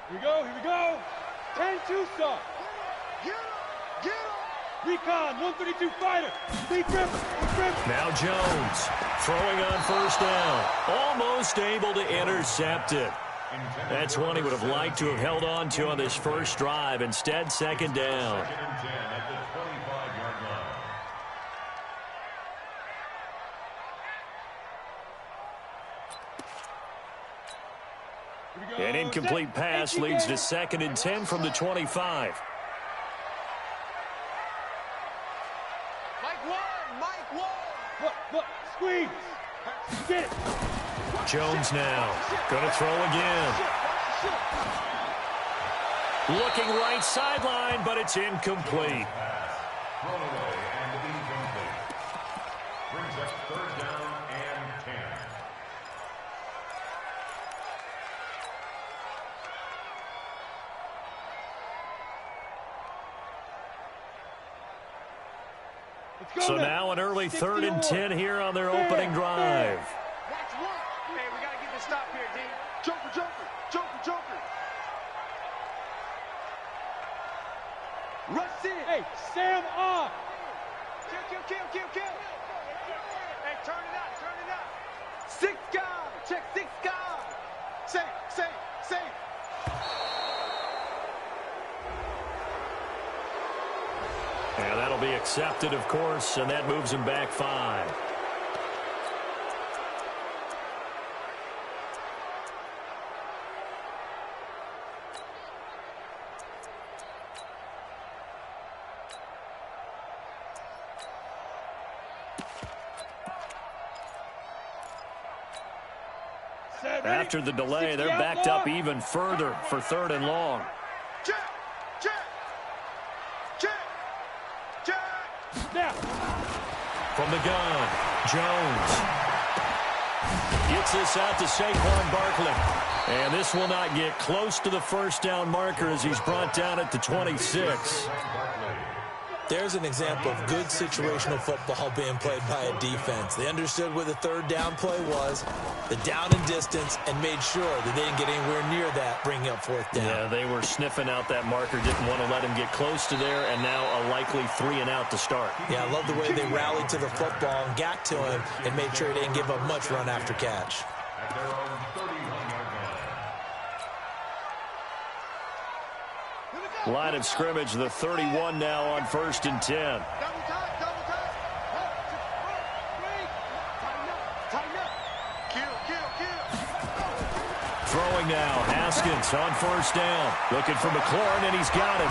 Here we go, here we go. 10-2 start. Recon, 132 fighter. Lee Griffin. Now Jones throwing on first down. Almost able to intercept it. That's one he would have liked to have held on to on this first drive. Instead, second down. Second and 10 at the 25-yard line. An incomplete pass leads to second and 10 from the 25. Look, squeeze. Get it. Jones now going to throw again. Looking right sideline, but it's incomplete. Thrown away and incomplete. Brings up third down and 10. So now an early third and 10 here on their opening drive. Hey, we got to get this stop here, D. Joker. Rush in. Hey, Sam off. Kill. Hey, turn it up. 6 guys. Check 6 guys. Safe. And that'll be accepted, of course, and that moves him back 5. After the delay, they're backed up even further for third and long. Check. Now. From the gun, Jones gets this out to Saquon Barkley. And this will not get close to the first down marker as he's brought down at the 26. There's an example of good situational football being played by a defense. They understood where the third down play was, the down and distance, and made sure that they didn't get anywhere near that, bringing up fourth down. Yeah, they were sniffing out that marker, didn't want to let him get close to there, and now a likely 3 and out to start. Yeah, I love the way they rallied to the football and got to him and made sure he didn't give up much run after catch. At their own 31-yard line. Line of scrimmage, the 31 now on first and 10. Double time. Tighten up. Kill. Throwing now, Haskins on first down. Looking for McLaurin, and he's got him.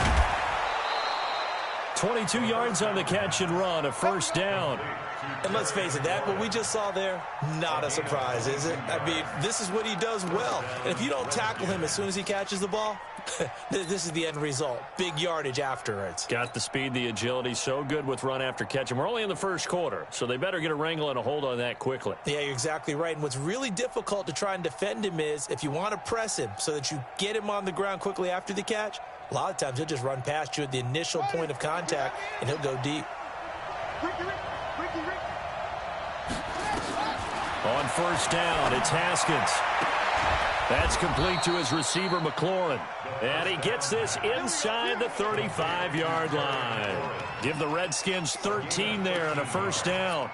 22 yards on the catch and run, a first down. And let's face it, that what we just saw there, not a surprise, is it? I mean, this is what he does well. And if you don't tackle him as soon as he catches the ball, this is the end result. Big yardage afterwards. Got the speed, the agility, so good with run after catch. And we're only in the first quarter, so they better get a wrangle and a hold on that quickly. Yeah, you're exactly right. And what's really difficult to try and defend him is if you want to press him so that you get him on the ground quickly after the catch, a lot of times he'll just run past you at the initial point of contact, and he'll go deep. On first down, it's Haskins. That's complete to his receiver, McLaurin. And he gets this inside the 35-yard line. Give the Redskins 13 there on a first down.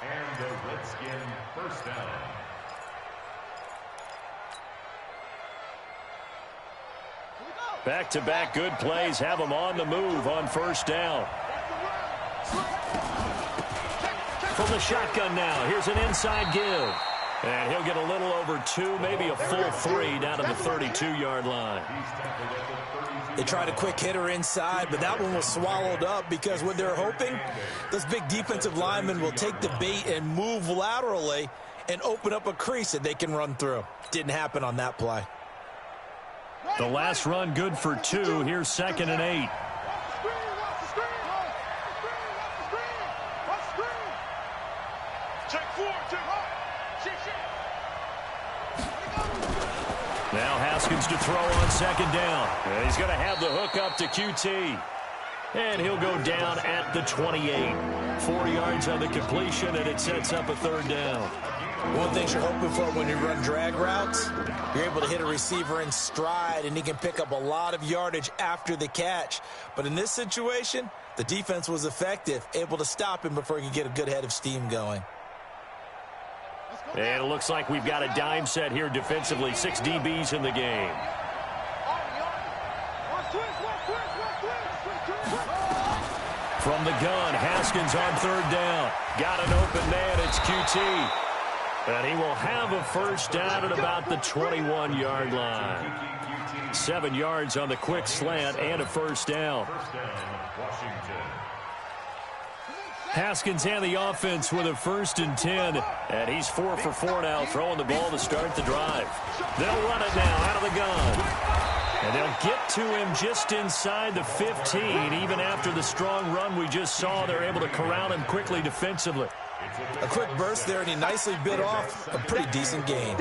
And the Redskin first down. Back-to-back good plays have him on the move on first down. From the shotgun now, here's an inside give. And he'll get a little over 2, maybe a full 3 down to the 32-yard line. They tried a quick hitter inside, but that one was swallowed up because what they're hoping, those big defensive linemen will take the bait and move laterally and open up a crease that they can run through. Didn't happen on that play. The last run good for 2. Here's second and 8. Now Haskins to throw on second down. And he's going to have the hook up to QT. And he'll go down at the 28. 4 yards on the completion, and it sets up a third down. One of the things you're hoping for when you run drag routes, you're able to hit a receiver in stride, and he can pick up a lot of yardage after the catch. But in this situation, the defense was effective, able to stop him before he could get a good head of steam going. And it looks like we've got a dime set here defensively. 6 DBs in the game. From the gun, Haskins on 3rd down. Got an open man, it's QT. And he will have a first down at about the 21-yard line. 7 yards on the quick slant and a first down. Haskins and the offense with a 1st and 10. And he's 4 for 4 now, throwing the ball to start the drive. They'll run it now out of the gun. And they'll get to him just inside the 15. Even after the strong run we just saw, they're able to corral him quickly defensively. A quick burst there, and he nicely bit off a pretty decent gain.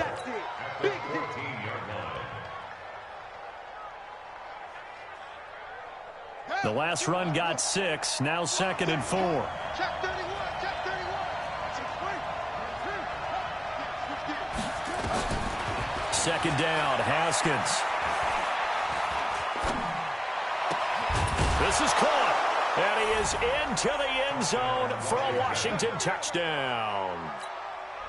The last run got 6, now 2nd and 4. Second down, Haskins. This is caught, and he is into the end zone for a Washington touchdown.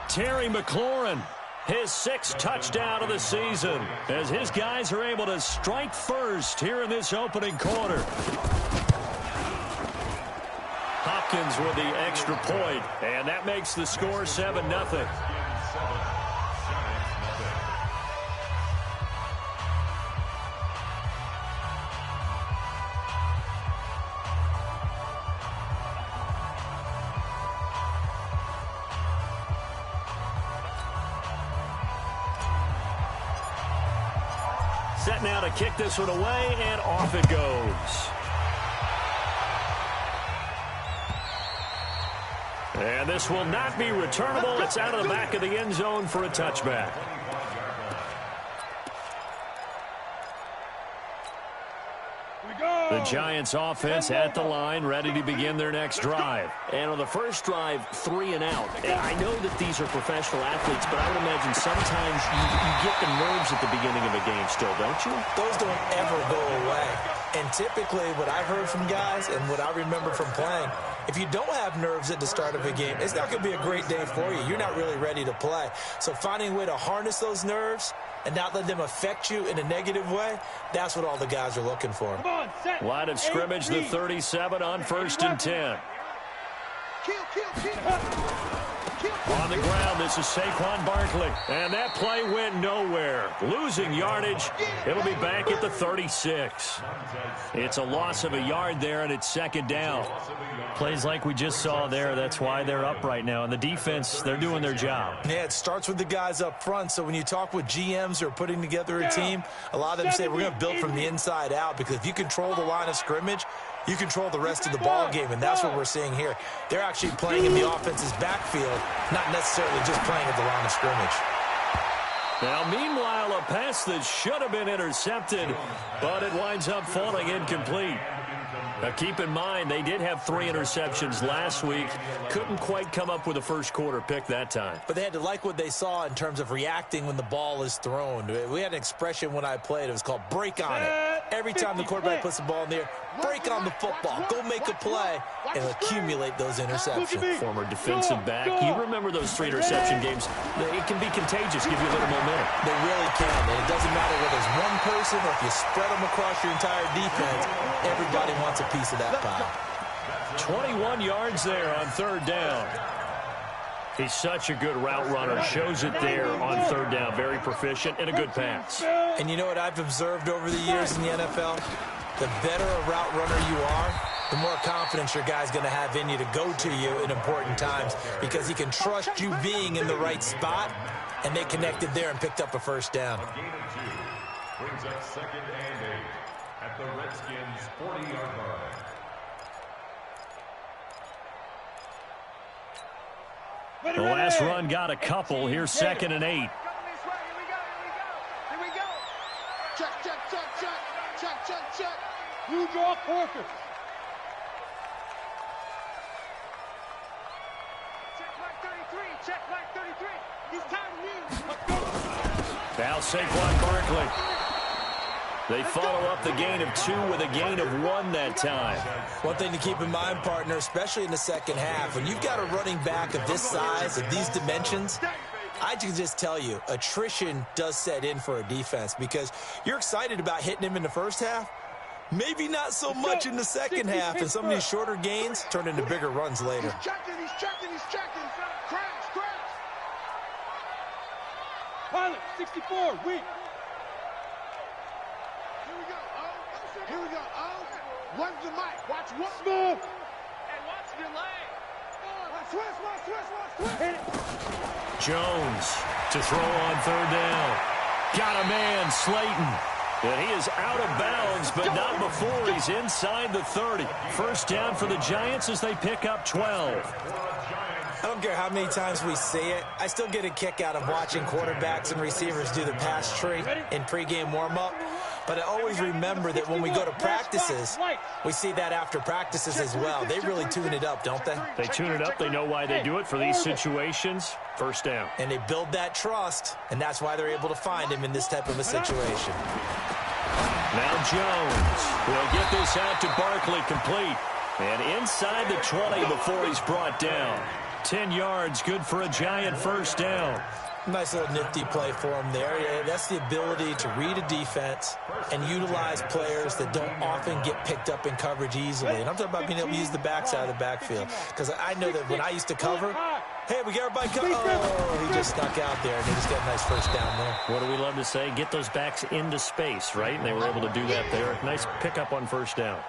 Terry McLaurin, his 6th touchdown of the season, as his guys are able to strike first here in this opening quarter. Hopkins with the extra point, and that makes the score 7-0. Set now to kick this one away, and off it goes. And this will not be returnable. It's out of the back of the end zone for a touchback. The Giants offense at the line, ready to begin their next drive. And on the first drive, 3 and out. I know that these are professional athletes, but I would imagine sometimes you get the nerves at the beginning of a game still, don't you? Those don't ever go away. And typically what I've heard from guys and what I remember from playing, if you don't have nerves at the start of a game, it's not going to be a great day for you. You're not really ready to play. So finding a way to harness those nerves and not let them affect you in a negative way, that's what all the guys are looking for. Line of scrimmage, the 37 on 1st and 10. On the ground, this is Saquon Barkley. And that play went nowhere. Losing yardage. It'll be back at the 36. It's a loss of a yard there, and it's 2nd down. Plays like we just saw there, that's why they're up right now. And the defense, they're doing their job. Yeah, it starts with the guys up front. So when you talk with GMs who are putting together a team, a lot of them say we're going to build from the inside out, because if you control the line of scrimmage, you control the rest of the ball game, and that's what we're seeing here. They're actually playing in the offense's backfield, not necessarily just playing at the line of scrimmage. Now, meanwhile, a pass that should have been intercepted, but it winds up falling incomplete. Now, keep in mind, they did have 3 interceptions last week. Couldn't quite come up with a first quarter pick that time. But they had to like what they saw in terms of reacting when the ball is thrown. We had an expression when I played. It was called break on it. Every time the quarterback puts the ball in the air, break on the football. Go make a play and accumulate those interceptions. Former defensive back. You remember those 3 interception games. It can be contagious, give you a little momentum. They really can. And it doesn't matter whether it's one person or if you spread them across your entire defense. Everybody wants a piece of that pie. 21 yards there on 3rd down. He's such a good route runner. Shows it there on 3rd down. Very proficient and a good pass. And you know what I've observed over the years in the NFL? The better a route runner you are, the more confidence your guy's going to have in you to go to you in important times, because he can trust you being in the right spot, and they connected there and picked up a first down. A gain of 2 brings up 2nd and 8 at the Redskins' 40-yard line. The last run got a couple. Here's 2nd and 8. Here we go. Check. Blue draw quarter. Check mark 33. Check Mike 33. He's tired of me. Let's go. Now Saquon Barkley. They follow up the gain of 2 with a gain of 1 that time. One thing to keep in mind, partner, especially in the second half, when you've got a running back of this size, of these dimensions, I can just tell you, attrition does set in for a defense because you're excited about hitting him in the first half. Maybe not so much in the second half, and some of these shorter gains turn into bigger runs later. He's checking. Crash. Pilot, 64, weak. Here we go. One's the mic. Watch one. Smooth. And watch your leg. Watch twist. Jones to throw on 3rd down. Got a man, Slayton. And he is out of bounds, but not before he's inside the 30. First down for the Giants as they pick up 12. I don't care how many times we see it. I still get a kick out of watching quarterbacks and receivers do the pass tree in pregame warm-up. But I always remember that when we go to practices, we see that after practices as well. They really tune it up, don't they? They tune it up. They know why they do it for these situations. First down. And they build that trust, and that's why they're able to find him in this type of a situation. Now Jones will get this out to Barkley, complete. And inside the 20 before he's brought down. 10 yards, good for a Giant first down. Nice little nifty play for him there. Yeah, that's the ability to read a defense and utilize players that don't often get picked up in coverage easily. And I'm talking about being able to use the backside of the backfield. Because I know that when I used to cover, hey, we got everybody covered. Oh, he just snuck out there, and he just got a nice first down there. What do we love to say? Get those backs into space, right? And they were able to do that there. Nice pickup on first down.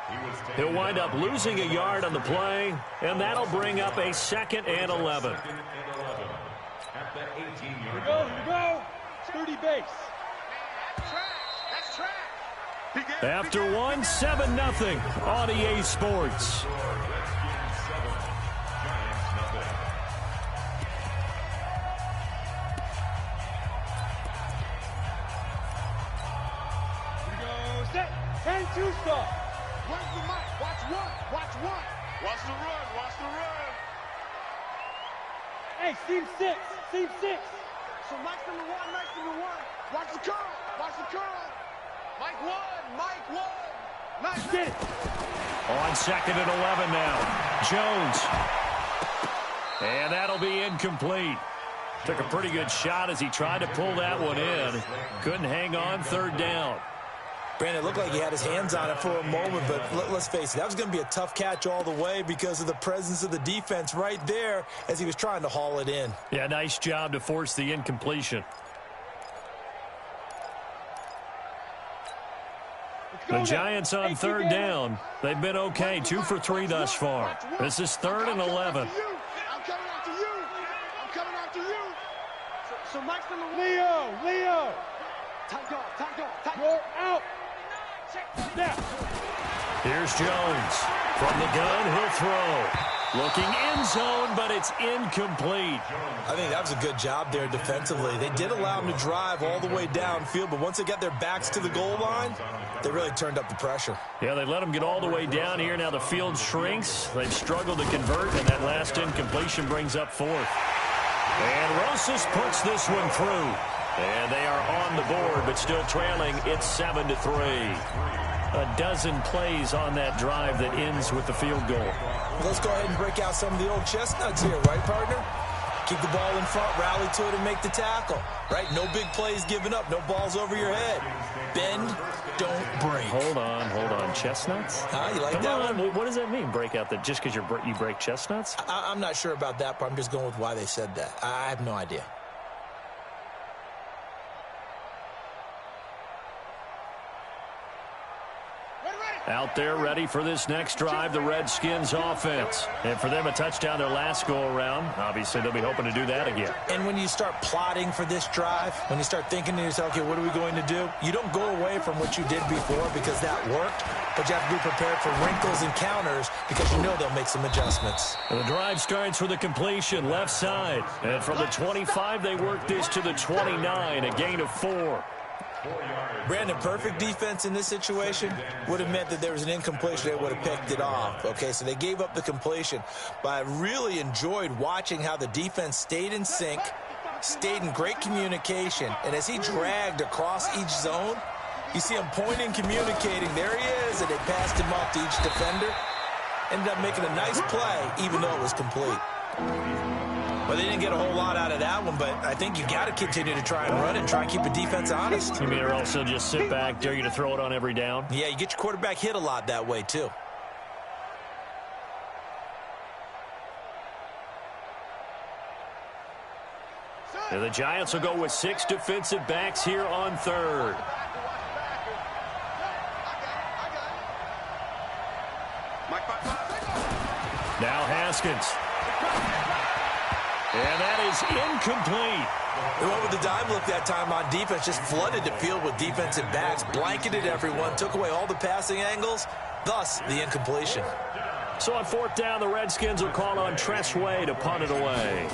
He'll wind up losing a yard on the play, and that'll bring up a 2nd and 11. Here we go. 30 base. That's trash. After 1, 7-0 on EA Sports. Here we go. Set. 10-2 stop. Where's the mic? Watch one. Watch the run. Hey, seam 6. So Mike's number one. Watch the curl. Mike 1. Nice. Get it. On 2nd and 11 now. Jones. And that'll be incomplete. Took a pretty good shot as he tried to pull that one in. Couldn't hang on, 3rd down. Brandon, it looked like he had his hands on it for a moment, but let's face it, that was going to be a tough catch all the way because of the presence of the defense right there as he was trying to haul it in. Yeah, nice job to force the incompletion. The Giants on 3rd down. They've been okay, 2 for 3 thus far. This is 3rd and 11. I'm coming after you. So Mike's number one. Leo. Tight guard. You're out. Snap. Here's Jones. From the gun, he'll throw. Looking end zone, but it's incomplete. I think that was a good job there defensively. They did allow him to drive all the way downfield, but once they got their backs to the goal line, they really turned up the pressure. Yeah, they let him get all the way down here. Now the field shrinks. They've struggled to convert, and that last incompletion brings up 4th. And Rosas puts this one through. And they are on the board, but still trailing. It's 7-3. A dozen plays on that drive that ends with the field goal. Let's go ahead and break out some of the old chestnuts here, right, partner? Keep the ball in front, rally to it, and make the tackle, right? No big plays given up, no balls over your head. Bend, don't break. Hold on. Chestnuts? You like Come that on. one? What does that mean, break out that just because you break chestnuts? I'm not sure about that, but I'm just going with why they said that. I have no idea. Out there ready for this next drive, the Redskins offense. And for them, a touchdown their last go-around. Obviously, they'll be hoping to do that again. And when you start plotting for this drive, when you start thinking to yourself, okay, what are we going to do? You don't go away from what you did before because that worked, but you have to be prepared for wrinkles and counters because you know they'll make some adjustments. And the drive starts with a completion left side. And from the 25, they work this to the 29, a gain of 4. Brandon, perfect defense in this situation would have meant that there was an incompletion. They would have picked it off. Okay, so they gave up the completion. But I really enjoyed watching how the defense stayed in sync, stayed in great communication. And as he dragged across each zone, you see him pointing, communicating. There he is, and they passed him off to each defender. Ended up making a nice play, even though it was complete. Well, they didn't get a whole lot out of that one, but I think you got to continue to try and run and try and keep the defense honest. You mean or else they'll just sit back, dare you to throw it on every down? Yeah, you get your quarterback hit a lot that way, too. And the Giants will go with 6 defensive backs here on third. Now Haskins. And that is incomplete. They went with the dive look that time on defense, just flooded the field with defensive backs, blanketed everyone, took away all the passing angles, thus the incompletion. So on fourth down, the Redskins will call on Tress Way to punt it away.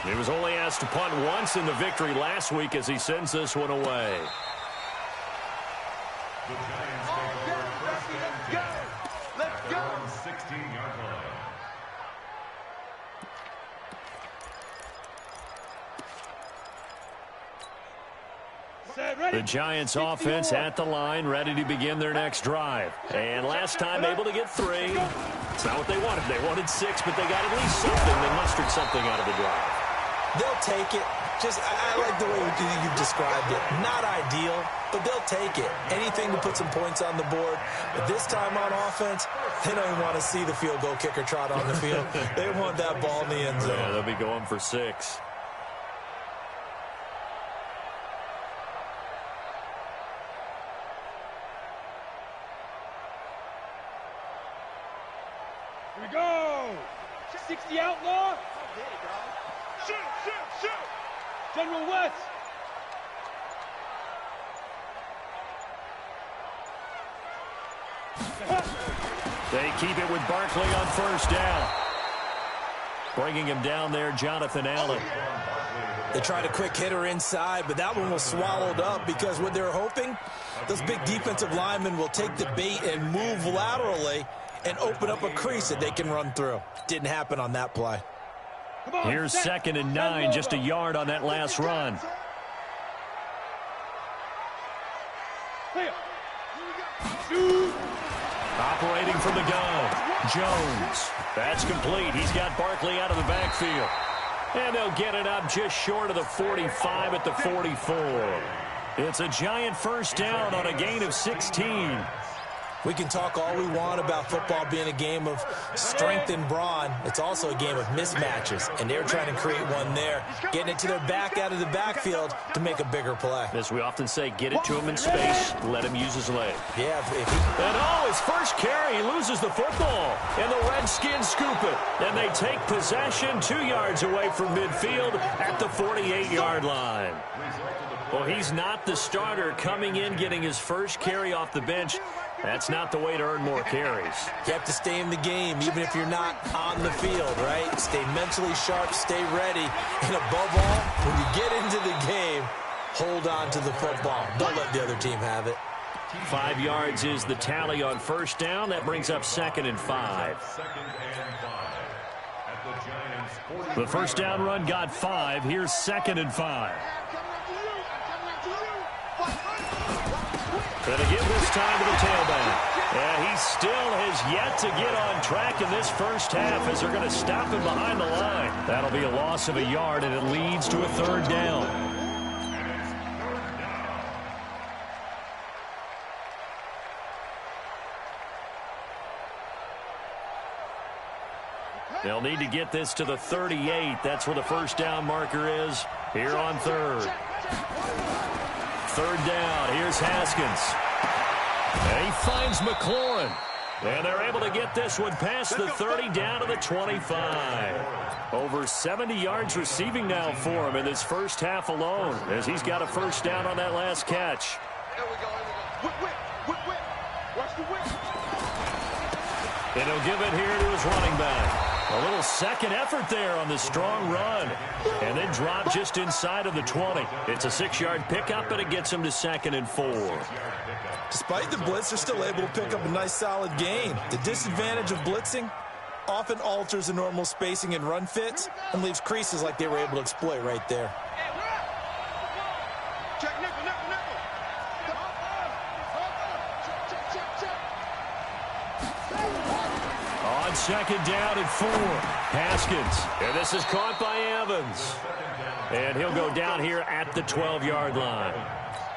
He was only asked to punt once in the victory last week as he sends this one away. The Giants take over first and 10. Let's go. 16-yard line. The Giants offense at the line, ready to begin their next drive. And last time able to get 3. It's not what they wanted. They wanted 6, but they got at least something. They mustered something out of the drive. They'll take it. I like the way you described it. Not ideal, but they'll take it. Anything to put some points on the board. But this time on offense, they don't even want to see the field goal kicker trot on the field. They want that ball in the end zone. Yeah, they'll be going for 6. Here we go. 60 outlaw. Shoot, shoot, shoot. General West. They keep it with Barkley on first down. Bringing him down there, Jonathan Allen. They tried a quick hitter inside, but that one was swallowed up because what they're hoping, those big defensive linemen will take the bait and move laterally and open up a crease that they can run through. Didn't happen on that play. Here's 2nd and 9, just a yard on that last run. Operating from the gun, Jones. That's complete. He's got Barkley out of the backfield. And they'll get it up just short of the 45 at the 44. It's a Giant first down on a gain of 16. We can talk all we want about football being a game of strength and brawn. It's also a game of mismatches, and they're trying to create one there, getting it to their back out of the backfield to make a bigger play. As we often say, get it to him in space, let him use his leg. Yeah. And his first carry, he loses the football, and the Redskins scoop it. And they take possession 2 yards away from midfield at the 48-yard line. Well, he's not the starter coming in, getting his first carry off the bench. That's not the way to earn more carries. You have to stay in the game, even if you're not on the field, right? Stay mentally sharp, stay ready. And above all, when you get into the game, hold on to the football. Don't let the other team have it. 5 yards is the tally on first down. That brings up 2nd and 5. The first down run got 5. Here's 2nd and 5. Going to give this time to the tailback. And he still has yet to get on track in this first half as they're going to stop him behind the line. That'll be a loss of a yard, and it leads to a 3rd down. They'll need to get this to the 38. That's where the first down marker is here on 3rd. 3rd down. Here's Haskins. And he finds McLaurin. And they're able to get this one past the 30 down to the 25. Over 70 yards receiving now for him in this first half alone as he's got a first down on that last catch. There we go. Whip. Watch the whip. And he'll give it here to his running back. A little second effort there on the strong run. And then drop just inside of the 20. It's a 6-yard pickup, and it gets him to 2nd and 4. Despite the blitz, they're still able to pick up a nice solid gain. The disadvantage of blitzing often alters the normal spacing and run fits and leaves creases like they were able to exploit right there. Check nickel, nickel, nickel. On 2nd down and 4, Haskins. And this is caught by Evans. And he'll go down here at the 12-yard line.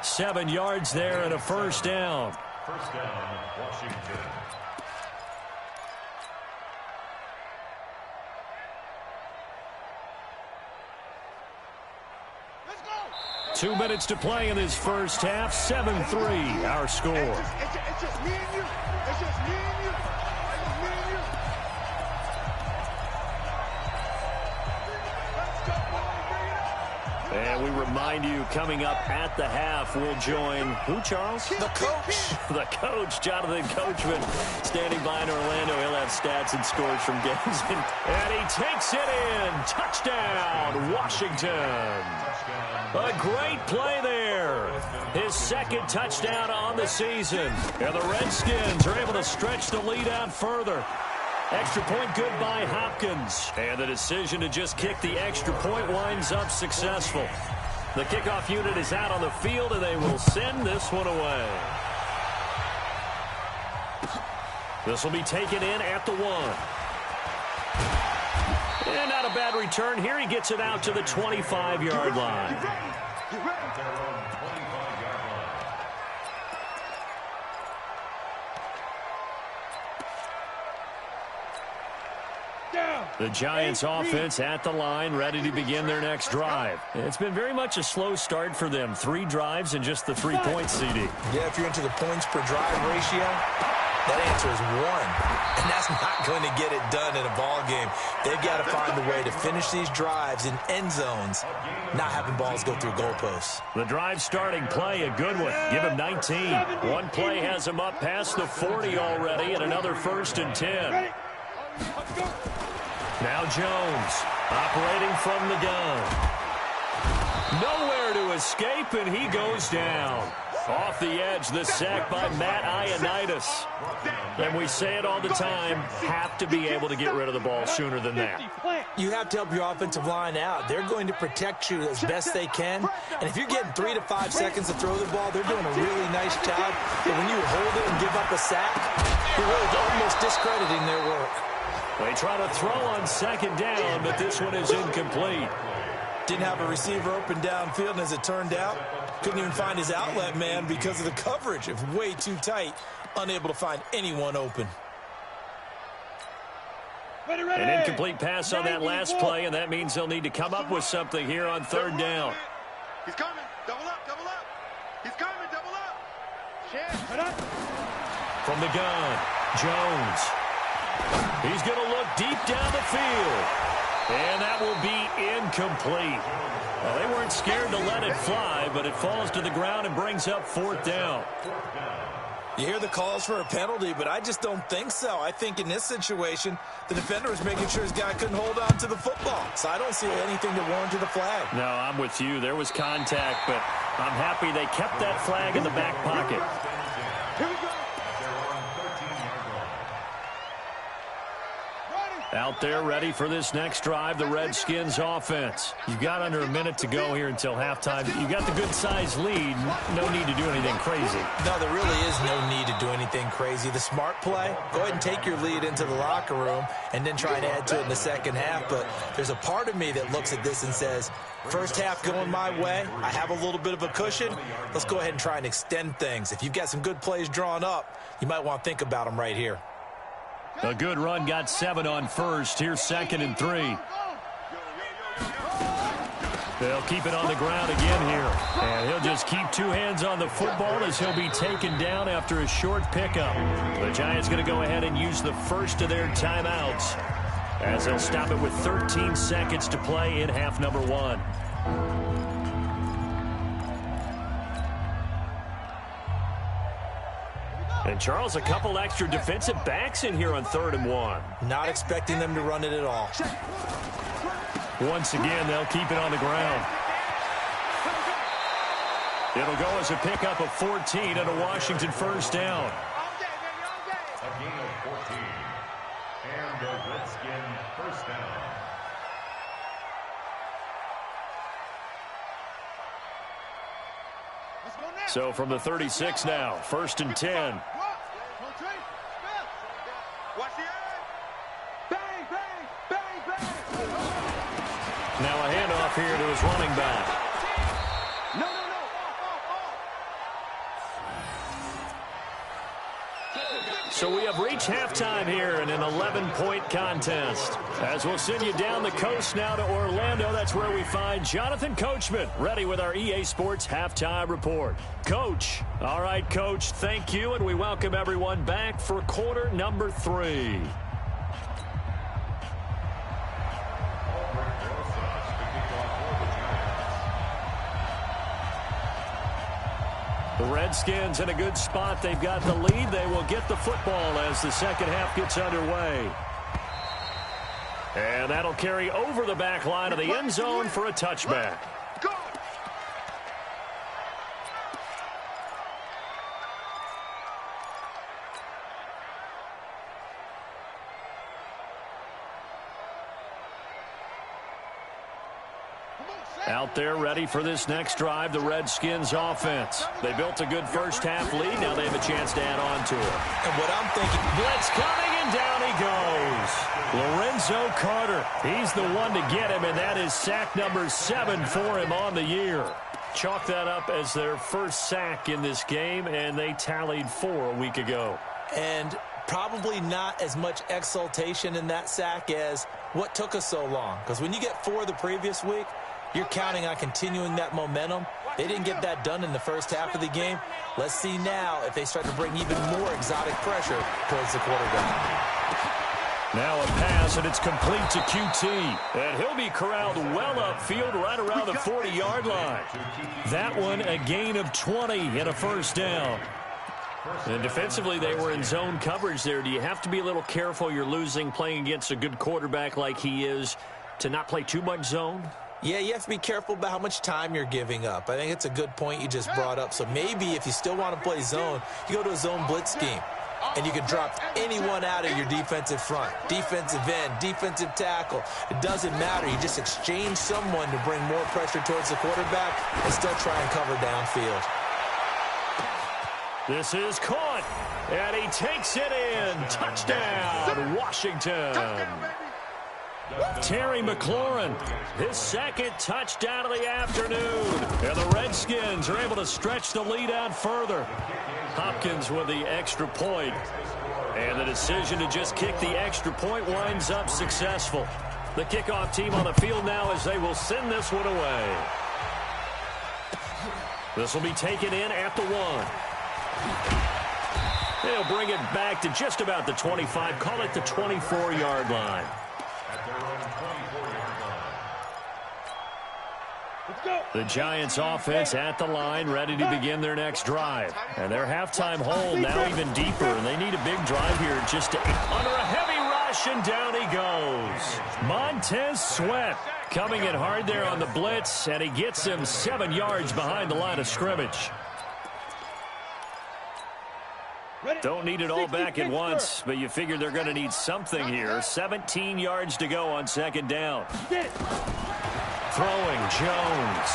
7 yards there and a first down. First down, Washington. Let's go. 2 minutes to play in this first half. 7-3, our score. It's just me and you. It's just me and you. It's just me and you. Let's go, boys. Bring it up. And we remind you, coming up at the half, we'll join who, Charles? The coach. The coach, Jonathan Coachman, standing by in Orlando. He'll have stats and scores from games. And he takes it in. Touchdown, Washington. A great play there. His 2nd touchdown on the season. And the Redskins are able to stretch the lead out further. Extra point good by Hopkins. And the decision to just kick the extra point winds up successful. The kickoff unit is out on the field, and they will send this one away. This will be taken in at the 1. And not a bad return here. He gets it out to the 25-yard line. The Giants offense at the line, ready to begin their next drive. It's been very much a slow start for them. 3 drives and just the 3 points, CD. Yeah, if you're into the points per drive ratio, that answer is 1. And that's not going to get it done in a ball game. They've got to find a way to finish these drives in end zones, not having balls go through goalposts. The drive starting play, a good one. Give him 19. One play has him up past the 40 already, and another 1st and 10. Now Jones, operating from the gun. Nowhere to escape, and he goes down. Off the edge, the sack by Matt Ioannidis. And we say it all the time, have to be able to get rid of the ball sooner than that. You have to help your offensive line out. They're going to protect you as best they can. And if you're getting 3 to 5 seconds to throw the ball, they're doing a really nice job. But when you hold it and give up a sack, you're really almost discrediting their work. They try to throw on 2nd down, but this one is incomplete. Didn't have a receiver open downfield, and as it turned out, couldn't even find his outlet man because of the coverage. It was way too tight, unable to find anyone open. An incomplete pass on that last play, and that means they'll need to come up with something here on 3rd down. He's coming. Double up, double up. He's coming, double up. From the gun, Jones. He's going to look deep down the field. And that will be incomplete. Well, they weren't scared to let it fly, but it falls to the ground and brings up 4th down. You hear the calls for a penalty, but I just don't think so. I think in this situation, the defender was making sure his guy couldn't hold on to the football. So I don't see anything that warranted the flag. No, I'm with you. There was contact, but I'm happy they kept that flag in the back pocket. Here we go. Out there ready for this next drive, the Redskins offense. You've got under a minute to go here until halftime. You've got the good-sized lead. No need to do anything crazy. No, there really is no need to do anything crazy. The smart play, go ahead and take your lead into the locker room and then try and add to it in the second half. But there's a part of me that looks at this and says, first half going my way, I have a little bit of a cushion. Let's go ahead and try and extend things. If you've got some good plays drawn up, you might want to think about them right here. A good run got 7 on 1st. Here's 2nd and 3. They'll keep it on the ground again here. And he'll just keep 2 hands on the football as he'll be taken down after a short pickup. The Giants going to go ahead and use the first of their timeouts as they'll stop it with 13 seconds to play in half number 1. And, Charles, a couple extra defensive backs in here on 3rd and 1. Not expecting them to run it at all. Once again, they'll keep it on the ground. It'll go as a pickup of 14 and a Washington first down. A gain of 14. And the Redskin first down. So from the 36 now, 1st and 10. Now a handoff here to his running back. So we have reached halftime here in an 11-point contest. As we'll send you down the coast now to Orlando, that's where we find Jonathan Coachman, ready with our EA Sports Halftime Report. Coach. All right, Coach, thank you, and we welcome everyone back for quarter number 3. The Redskins in a good spot. They've got the lead. They will get the football as the second half gets underway. And that'll carry over the back line of the end zone for a touchback. Out there ready for this next drive, the Redskins offense. They built a good first half lead. Now they have a chance to add on to it. And what I'm thinking, blitz coming, and down he goes. Lorenzo Carter. He's the one to get him, and that is sack number 7 for him on the year. Chalk that up as their first sack in this game, and they tallied 4 a week ago. And probably not as much exultation in that sack as what took us so long. Because when you get 4 the previous week, you're counting on continuing that momentum. They didn't get that done in the first half of the game. Let's see now if they start to bring even more exotic pressure towards the quarterback. Now a pass, and it's complete to QT. And he'll be corralled well upfield right around the 40-yard line. That one a gain of 20 and a first down. And defensively, they were in zone coverage there. Do you have to be a little careful? You're losing playing against a good quarterback like he is to not play too much zone? Yeah, you have to be careful about how much time you're giving up. I think it's a good point you just brought up. So maybe if you still want to play zone, you go to a zone blitz scheme. And you can drop anyone out of your defensive front. Defensive end, defensive tackle. It doesn't matter. You just exchange someone to bring more pressure towards the quarterback and still try and cover downfield. This is caught. And he takes it in. Touchdown, Washington. Terry McLaurin, his second touchdown of the afternoon. And the Redskins are able to stretch the lead out further. Hopkins with the extra point. And the decision to just kick the extra point winds up successful. The kickoff team on the field now as they will send this one away. This will be taken in at the 1. They'll bring it back to just about the 25. Call it the 24-yard line. The Giants offense at the line, ready to begin their next drive. And their halftime hole now even deeper, and they need a big drive here just to under a heavy rush, and down he goes. Montez Sweat coming in hard there on the blitz, and he gets him 7 yards behind the line of scrimmage. Don't need it all back at once, but you figure they're going to need something here. 17 yards to go on second down. Throwing Jones.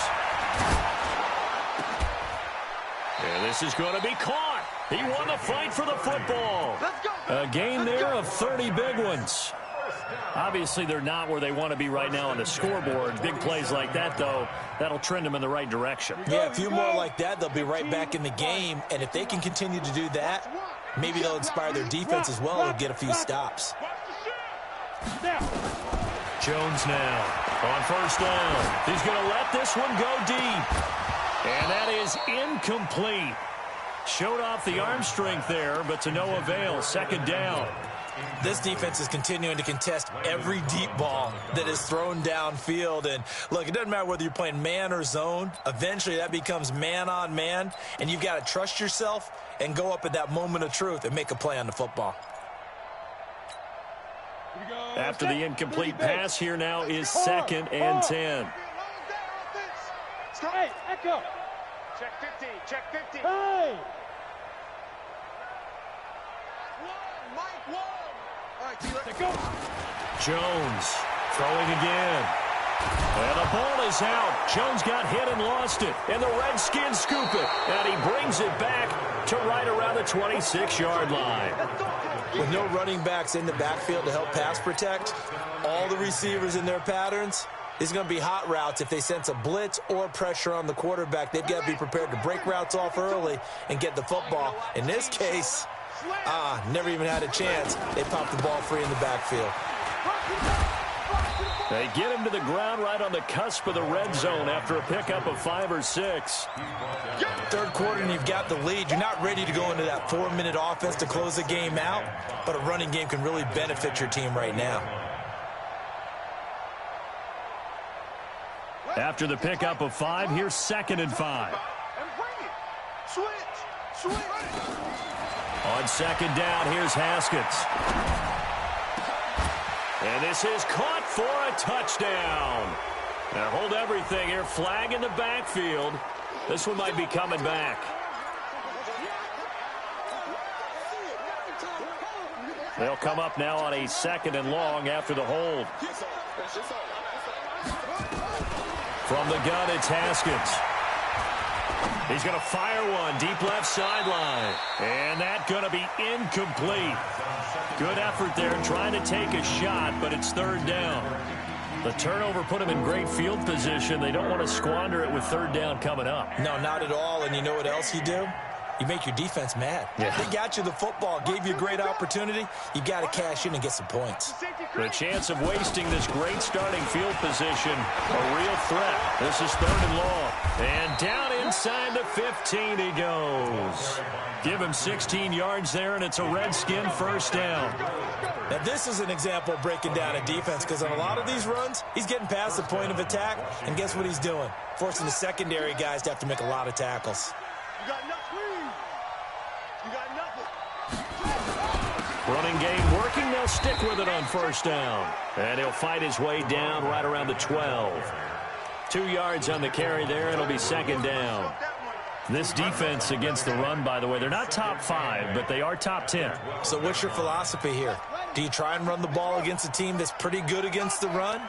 And this is going to be caught. He won the fight for the football. A gain there of 30 big ones. Obviously, they're not where they want to be right now on the scoreboard. Big plays like that, though, that'll trend them in the right direction. Yeah, a few more like that, they'll be right back in the game. And if they can continue to do that, maybe they'll inspire their defense as well and get a few stops. Jones now on first down. He's going to let this one go deep. And that is incomplete. Showed off the arm strength there, but to no avail. Second down. This defense is continuing to contest every deep ball that is thrown downfield. And look, it doesn't matter whether you're playing man or zone. Eventually that becomes man on man, and you've got to trust yourself and go up at that moment of truth and make a play on the football. After the incomplete pass, here now is 2nd and 10. Hey, Echo. Check 50. Check 50. Hey. Mike, all right, go. Jones throwing again. And the ball is out. Jones got hit and lost it. And the Redskins scoop it. And he brings it back to right around the 26-yard line. With no running backs in the backfield to help pass protect, all the receivers in their patterns, it's going to be hot routes. If they sense a blitz or pressure on the quarterback, they've got to be prepared to break routes off early and get the football. In this case, never even had a chance. They popped the ball free in the backfield. They get him to the ground right on the cusp of the red zone after a pickup of 5 or 6. Third quarter and you've got the lead. You're not ready to go into that 4-minute offense to close the game out, but a running game can really benefit your team right now. After the pickup of 5, here's 2nd and 5. Switch. On 2nd down, here's Haskins. And this is caught for a touchdown. Now hold everything here. Flag in the backfield. This one might be coming back. They'll come up now on a 2nd and long after the hold. From the gun, it's Haskins. He's going to fire one deep left sideline. And that's going to be incomplete. Good effort there trying to take a shot, but it's 3rd down. The turnover put him in great field position. They don't want to squander it with 3rd down coming up. No, not at all. And you know what else you do? You make your defense mad. Yeah. They got you the football, gave you a great opportunity. You got to cash in and get some points. The chance of wasting this great starting field position, a real threat. This is 3rd and long. And down inside the 15 he goes. Give him 16 yards there, and it's a Redskin 1st down. Now, this is an example of breaking down a defense, because on a lot of these runs, he's getting past the point of attack, and guess what he's doing? Forcing the secondary guys to have to make a lot of tackles. You got nothing. Running game working. They'll stick with it on 1st down. And he'll fight his way down right around the 12. 2 yards on the carry there. It'll be 2nd down. This defense against the run, by the way, they're not top 5, but they are top 10. So what's your philosophy here? Do you try and run the ball against a team that's pretty good against the run?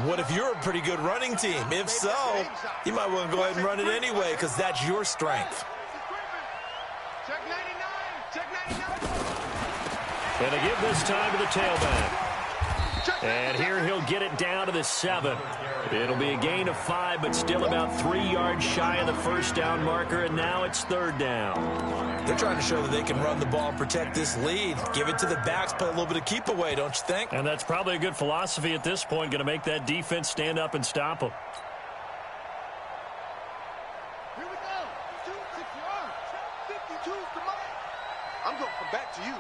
What if you're a pretty good running team? If so, you might want to go ahead and run it anyway, because that's your strength. Check 99. Check 99. And they give this time to the tailback. And here he'll get it down to the 7. It'll be a gain of 5, but still about 3 yards shy of the 1st down marker, and now it's 3rd down. They're trying to show that they can run the ball and protect this lead. Give it to the backs, play a little bit of keep away, don't you think? And that's probably a good philosophy at this point, going to make that defense stand up and stop them. Here we go. 6 yards. 52 to Mike. I'm going to come back to you.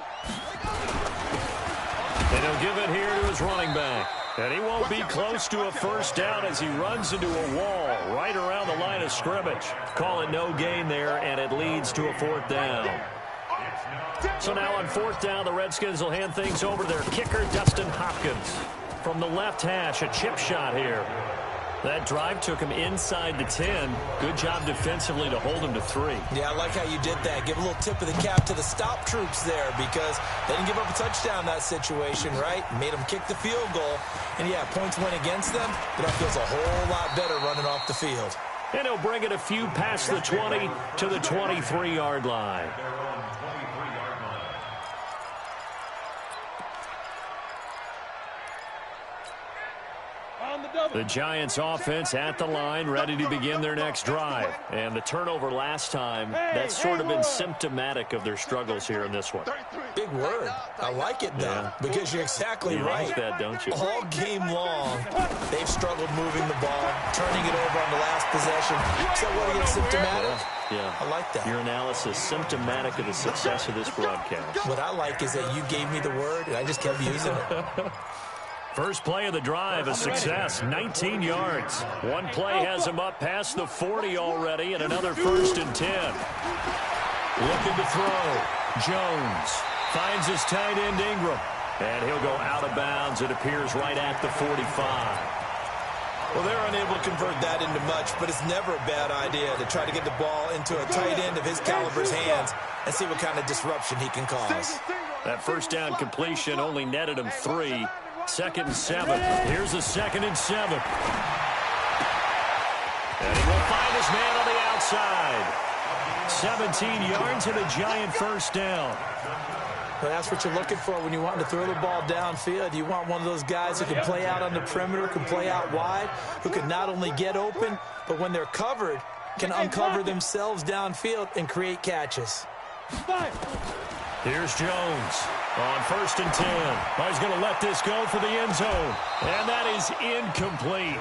And he'll give it here to his running back. And he won't be close to a 1st down as he runs into a wall right around the line of scrimmage. Call it no gain there, and it leads to a 4th down. So now on 4th down, the Redskins will hand things over to their kicker, Dustin Hopkins. From the left hash, a chip shot here. That drive took him inside the 10. Good job defensively to hold him to 3. Yeah, I like how you did that. Give a little tip of the cap to the stop troops there, because they didn't give up a touchdown in that situation, right? Made them kick the field goal. And, yeah, points went against them, but that feels a whole lot better running off the field. And he'll bring it a few past the 20 to the 23-yard line. On the double. The Giants offense at the line, ready to begin their next drive. And the turnover last time, that's sort of been symptomatic of their struggles here in this one. Big word. I like it, though, because you're exactly right. You like that, don't you? All game long, they've struggled moving the ball, turning it over on the last possession. Is that what gets symptomatic? Yeah. I like that. Your analysis, symptomatic of the success of this broadcast. What I like is that you gave me the word, and I just kept using it. First play of the drive, a success, 19 yards. One play has him up past the 40 already, and another 1st and 10. Looking to throw. Jones finds his tight end Ingram, and he'll go out of bounds. It appears right at the 45. Well, they're unable to convert that into much, but it's never a bad idea to try to get the ball into a tight end of his caliber's hands and see what kind of disruption he can cause. That first down completion only netted him 3. 2nd and 7. Here's a 2nd and 7. And he will find his man on the outside. 17 yards and a Giant first down. Well, that's what you're looking for when you want to throw the ball downfield. You want one of those guys who can play out on the perimeter, can play out wide, who can not only get open, but when they're covered, can uncover themselves downfield and create catches. Here's Jones on 1st and 10. Oh, he's going to let this go for the end zone. And that is incomplete.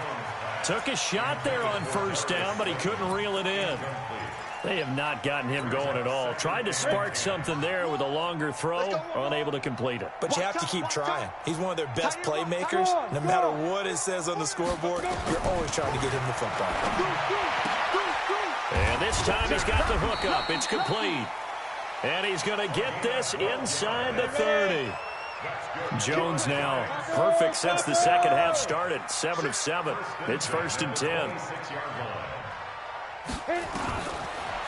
Took a shot there on 1st down, but he couldn't reel it in. They have not gotten him going at all. Tried to spark something there with a longer throw, unable to complete it. But you have to keep trying. He's one of their best playmakers. No matter what it says on the scoreboard, you're always trying to get him the football. And this time he's got the hook up. It's complete. And he's going to get this inside the 30. Jones now perfect since the second half started. 7 of 7. It's 1st and 10.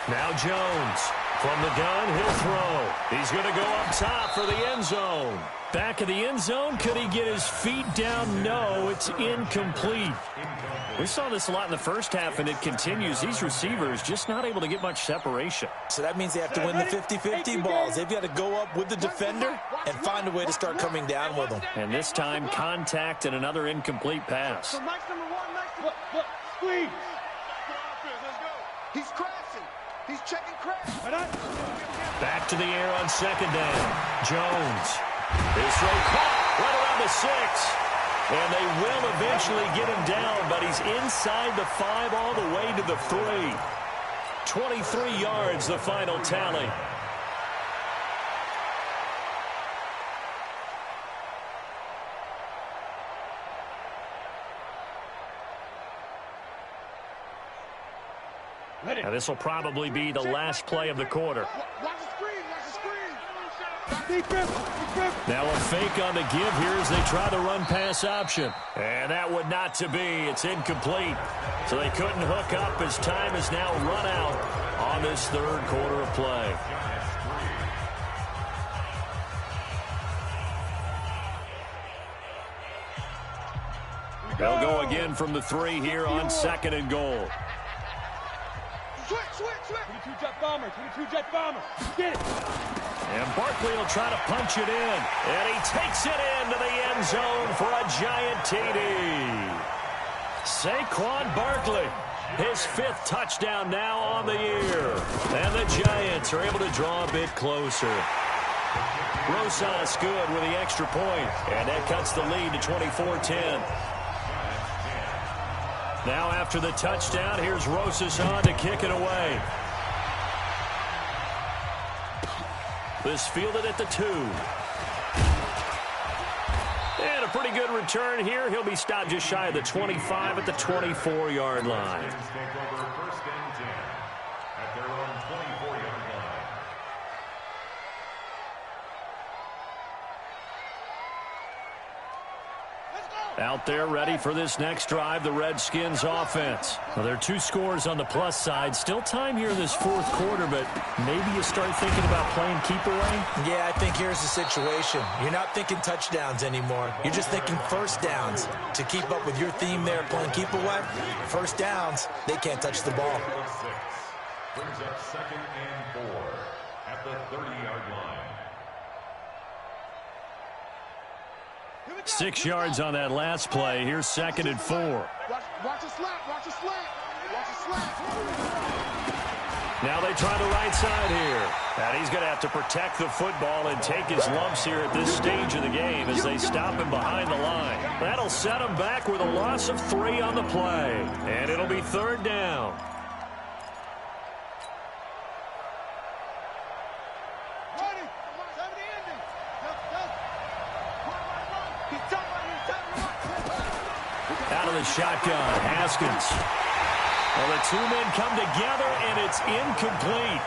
Now Jones from the gun, he'll throw. He's going to go up top for the end zone. Back of the end zone, could he get his feet down? No, it's incomplete. We saw this a lot in the first half, and it continues. These receivers just not able to get much separation. So that means they have to win the 50-50 balls. They've got to go up with the defender and find a way to start coming down with them. And this time, contact and another incomplete pass. Squeeze. He's crashing. He's checking crash. Back to the air on 2nd down. Jones. His throw caught right around the 6. And they will eventually get him down, but he's inside the 5 all the way to the 3. 23 yards, the final tally. Now this will probably be the last play of the quarter. Now a fake on the give here as they try the run-pass option. And that would not to be. It's incomplete. So they couldn't hook up as time is now run out on this 3rd quarter of play. They'll go again from the 3 here on 2nd and goal. Switch. 22 jet bomber. Get it. And Barkley will try to punch it in. And he takes it into the end zone for a Giant TD. Saquon Barkley, his 5th touchdown now on the year. And the Giants are able to draw a bit closer. Rosas good with the extra point. And that cuts the lead to 24-10. Now after the touchdown, here's Rosas on to kick it away. This fielded at the 2. And a pretty good return here. He'll be stopped just shy of the 25 at the 24-yard line. First and 10 at their own 24-yard line. Out there ready for this next drive, the Redskins offense. Well, there are 2 scores on the plus side. Still time here in this 4th quarter, but maybe you start thinking about playing keep away? Yeah, I think here's the situation. You're not thinking touchdowns anymore. You're just thinking first downs. To keep up with your theme there, playing keep away, first downs, they can't touch the ball. Brings up 2nd and 4 at the 30-yard line. 6 yards on that last play. Here's 2nd and 4. Watch a slap. Watch a slap. Watch a slap. Now they try the right side here. And he's going to have to protect the football and take his lumps here at this stage of the game as they stop him behind the line. That'll set him back with a loss of 3 on the play. And it'll be 3rd down. Out of the shotgun, Haskins. Well, the 2 men come together, and it's incomplete.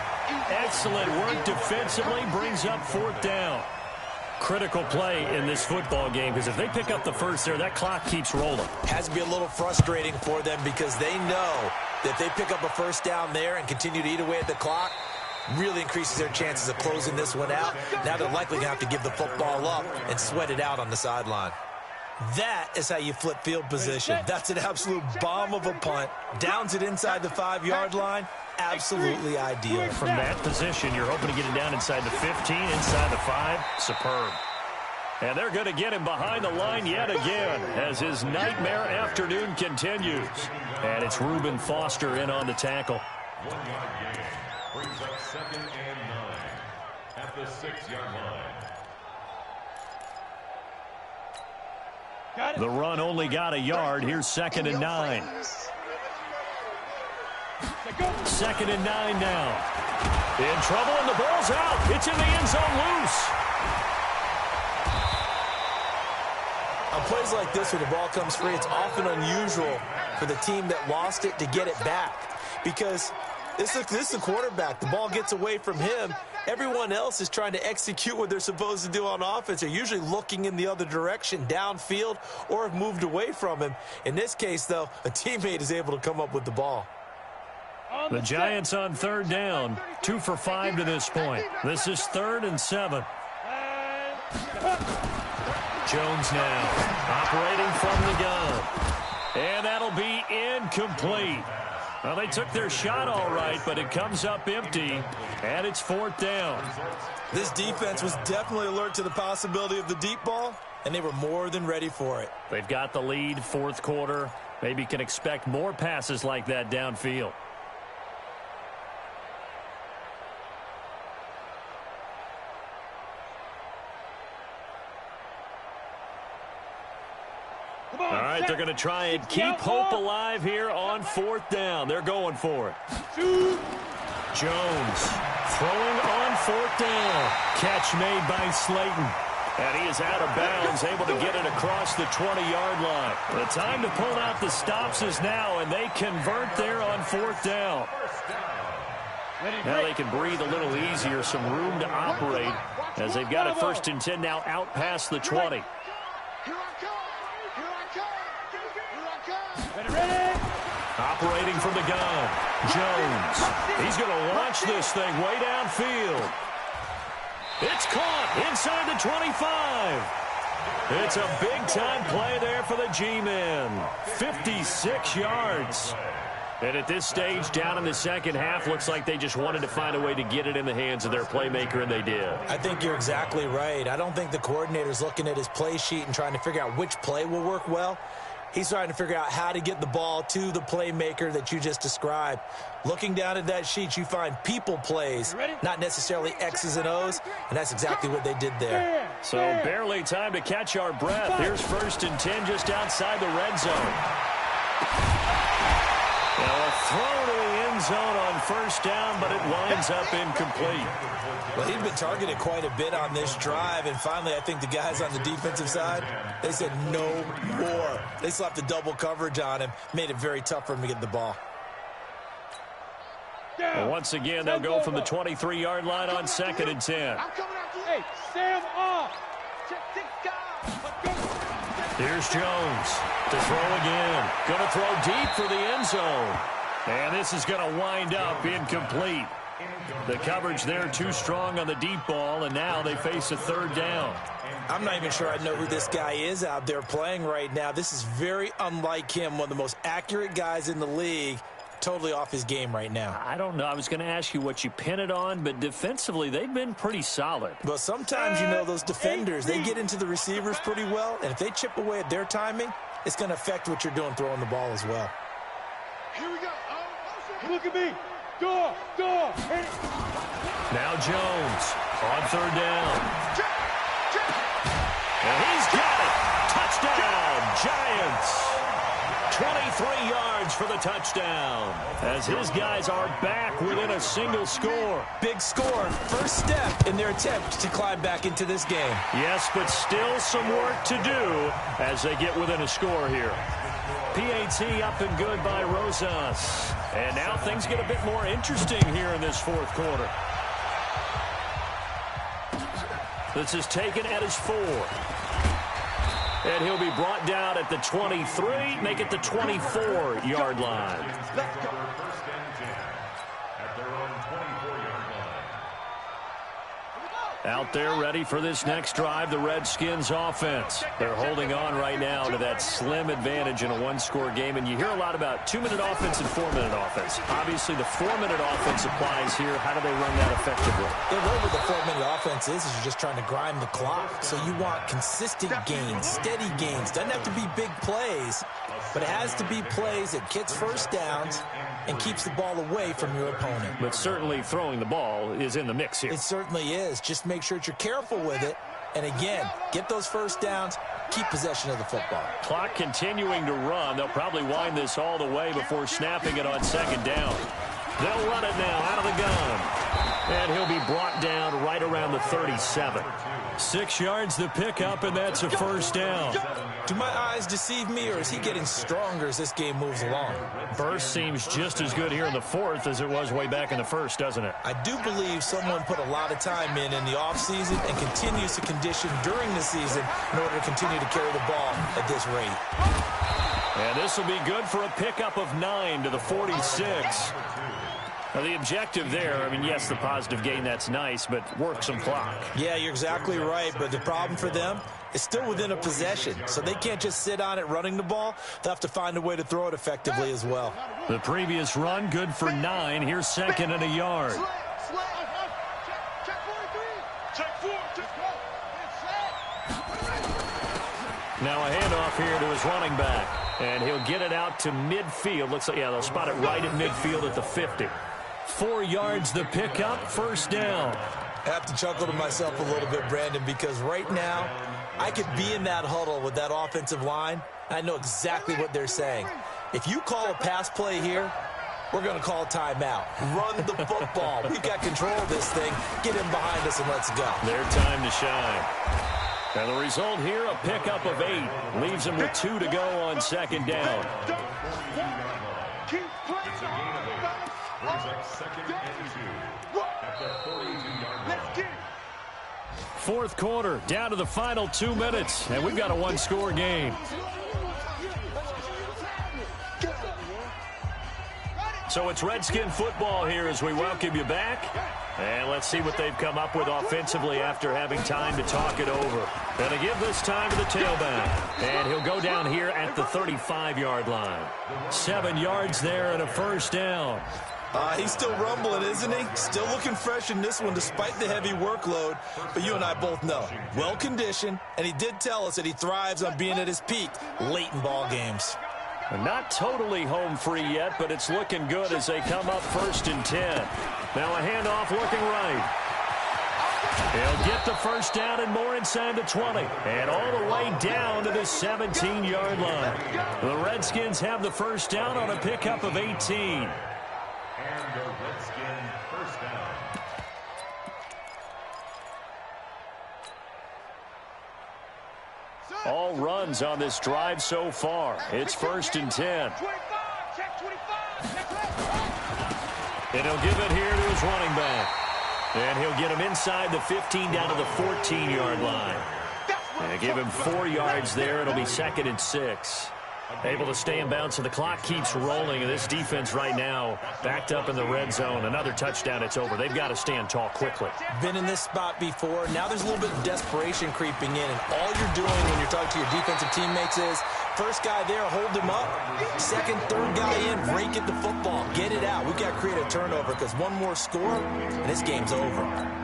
Excellent work defensively, brings up 4th down. Critical play in this football game, because if they pick up the first there, that clock keeps rolling. Has to be a little frustrating for them because they know that they pick up a first down there and continue to eat away at the clock, really increases their chances of closing this one out. Now they're likely going to have to give the football up and sweat it out on the sideline. That is how you flip field position. That's an absolute bomb of a punt. Downs it inside the 5-yard line. Absolutely ideal. From that position, you're hoping to get it down inside the 15, inside the 5. Superb. And they're going to get him behind the line yet again as his nightmare afternoon continues. And it's Reuben Foster in on the tackle. 1-yard gain brings up 2nd and 9 at the 6-yard line. The run only got a yard. Here's 2nd and 9. 2nd and 9 now. In trouble, and the ball's out. It's in the end zone loose. On plays like this, when the ball comes free, it's often unusual for the team that lost it to get it back. Because this is the quarterback. The ball gets away from him. Everyone else is trying to execute what they're supposed to do on offense. They're usually looking in the other direction, downfield, or have moved away from him. In this case, though, a teammate is able to come up with the ball. The Giants on 3rd down. 2 for 5 to this point. This is 3rd and 7. Jones now operating from the gun. And that'll be incomplete. Well, they took their shot all right, but it comes up empty, and it's 4th down. This defense was definitely alert to the possibility of the deep ball, and they were more than ready for it. They've got the lead, 4th quarter. Maybe can expect more passes like that downfield. All right, they're going to try and keep hope alive here on 4th down. They're going for it. Jones throwing on 4th down. Catch made by Slayton. And he is out of bounds, able to get it across the 20-yard line. The time to pull out the stops is now, and they convert there on 4th down. Now they can breathe a little easier, some room to operate, as they've got a 1st and 10 now out past the 20. Operating from the gun, Jones. He's going to launch this thing way downfield. It's caught inside the 25. It's a big-time play there for the G-men. 56 yards. And at this stage, down in the second half, looks like they just wanted to find a way to get it in the hands of their playmaker, and they did. I think you're exactly right. I don't think the coordinator's looking at his play sheet and trying to figure out which play will work well. He's trying to figure out how to get the ball to the playmaker that you just described. Looking down at that sheet, you find people plays, not necessarily X's and O's, and that's exactly what they did there. So barely time to catch our breath. Here's 1st and 10 just outside the red zone. Now a throw to the end zone on 1st down, but it winds up incomplete. Well, he'd been targeted quite a bit on this drive, and finally I think the guys on the defensive side, they said no more. They slapped the double coverage on him, made it very tough for him to get the ball. Well, once again, they'll go from the 23-yard line on 2nd and 10. Hey, Sam off. Here's Jones to throw again. Going to throw deep for the end zone. And this is going to wind up incomplete. The coverage there too strong on the deep ball, and now they face a 3rd down. I'm not even sure I know who this guy is out there playing right now. This is very unlike him, one of the most accurate guys in the league. totally off his game right now. I don't know. I was going to ask you what you pin it on, but defensively, they've been pretty solid. But sometimes, you know, those defenders, they get into the receivers pretty well, and if they chip away at their timing, it's going to affect what you're doing throwing the ball as well. Here we go. Look at me. Go. Now Jones on third down. And he's got it. Touchdown, Giants. 23 yards for the touchdown, as his guys are back within a single score. Big score, first step in their attempt to climb back into this game. Yes, but still some work to do as they get within a score here. PAT up and good by Rosas. And now things get a bit more interesting here in this fourth quarter. This is taken at his 4. And he'll be brought down at the 23, make it the 24-yard line. Out there ready for this next drive, the Redskins offense. They're holding on right now to that slim advantage in a one-score game. And you hear a lot about 2-minute offense and 4-minute offense. Obviously, the 4-minute offense applies here. How do they run that effectively? The way with the 4-minute offense is you're just trying to grind the clock. So you want consistent gains, steady gains. Doesn't have to be big plays, but it has to be plays that gets first downs and keeps the ball away from your opponent. But certainly throwing the ball is in the mix here. It certainly is. Just make sure that you're careful with it. And again, get those first downs, keep possession of the football. Clock continuing to run. They'll probably wind this all the way before snapping it on second down. They'll run it now out of the gun. And he'll be brought down right around the 37. 6 yards the pickup, and that's a first down. Do my eyes deceive me, or is he getting stronger as this game moves along? Burst seems just as good here in the fourth as it was way back in the first, doesn't it? I do believe someone put a lot of time in the offseason and continues to condition during the season in order to continue to carry the ball at this rate. And this will be good for a pickup of 9 to the 46. Now, the objective there, I mean, yes, the positive gain, that's nice, but work some clock. Yeah, you're exactly right, but the problem for them is still within a possession, so they can't just sit on it running the ball. They'll have to find a way to throw it effectively as well. The previous run, good for 9. Here's second and a yard. Now a handoff here to his running back, and he'll get it out to midfield. Looks like, yeah, they'll spot it right at midfield at the 50. 4 yards the pickup, first down. I have to chuckle to myself a little bit, Brandon, because right now I could be in that huddle with that offensive line. I know exactly what they're saying. If you call a pass play here, we're going to call a timeout. Run the football. We've got control of this thing. Get him behind us and let's go. Their time to shine. And the result here, a pickup of 8. Leaves him with 2 to go on second down. Keep playing. Let's get it. Fourth quarter, down to the final 2 minutes, and we've got a one-score game. So it's Redskin football here as we welcome you back. And let's see what they've come up with offensively after having time to talk it over. Gonna give this time to the tailback. And he'll go down here at the 35-yard line. 7 yards there and a first down. He's still rumbling, isn't he? Still looking fresh in this one despite the heavy workload. But you and I both know, well-conditioned, and he did tell us that he thrives on being at his peak late in ball games. Not totally home free yet, but it's looking good as they come up 1st and 10. Now a handoff looking right. He'll get the first down and more inside the 20. And all the way down to the 17-yard line. The Redskins have the first down on a pickup of 18. And the Redskin first down. All runs on this drive so far. It's 1st and 10. And he'll give it here to his running back. And he'll get him inside the 15 down to the 14-yard line. And give him 4 yards there. It'll be 2nd and 6. Able to stay in bounds, so the clock keeps rolling. And this defense right now backed up in the red zone. Another touchdown, it's over. They've got to stand tall quickly. Been in this spot before. Now there's a little bit of desperation creeping in. And all you're doing when you're talking to your defensive teammates is First guy there, hold him up. Second, third guy in, rake at the football. Get it out. We've got to create a turnover because one more score, and this game's over.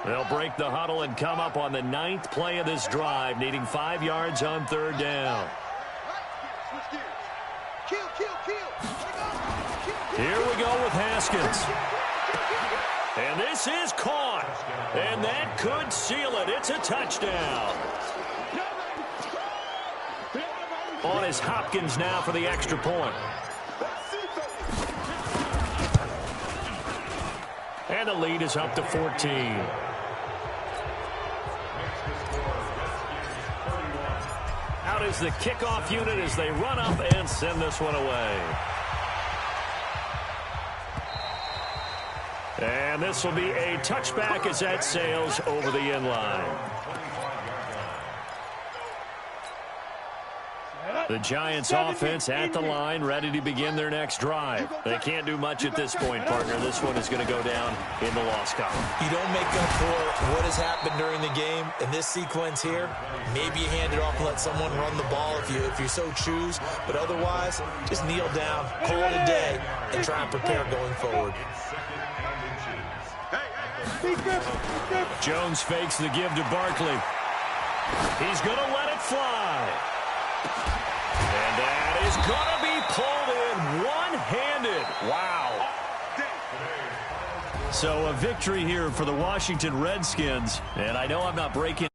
They'll break the huddle and come up on the 9th play of this drive, needing 5 yards on 3rd down. Here we go with Haskins. And this is caught. And that could seal it. It's a touchdown. On is Hopkins now for the extra point. And the lead is up to 14. Out is the kickoff unit as they run up and send this one away. And this will be a touchback as that sails over the end line. The Giants offense at the line, ready to begin their next drive. They can't do much at this point, partner. This one is going to go down in the loss column. You don't make up for what has happened during the game. In this sequence here, maybe you hand it off and let someone run the ball if you so choose. But otherwise, just kneel down, call it a day, and try and prepare going forward. Jones fakes the give to Barkley. He's going to let it fly. And that is going to be pulled in one-handed. Wow. So a victory here for the Washington Redskins. And I know I'm not breaking